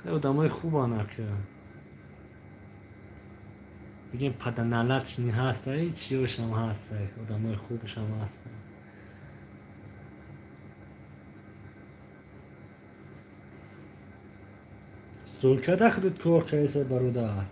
خیلی آدمای خوبانه که بگیم پدنالت نی هسته چیوش هم هسته آدمای خوبش هم هسته سولکه دخلت کور کیسه برادر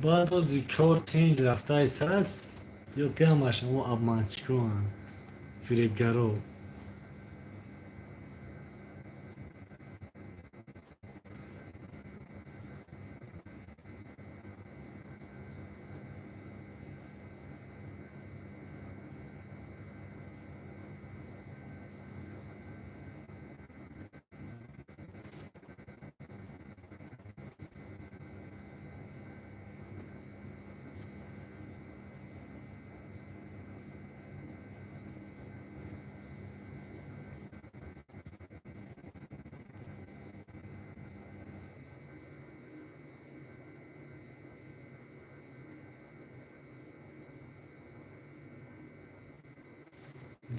بعد از کار تنگ رفته ایست هست یا گمش اما ابمانچکو هم فریبگرو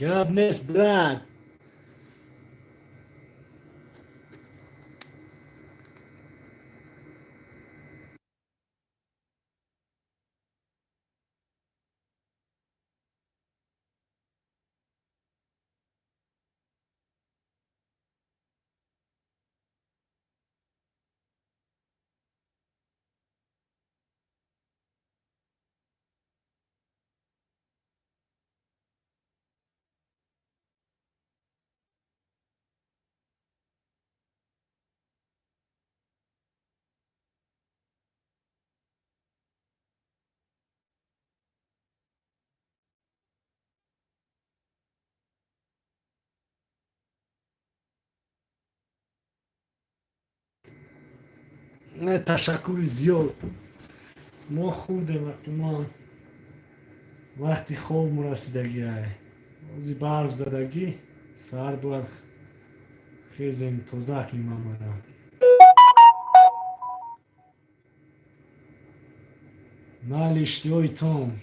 گب نیست برد نه تشکر زیاد ما خودم وقتی ما وقتی خواب مرسیدگی های بازی برف زدگی سر باید خیزم توزک نیمه مرم نه اشتیای تام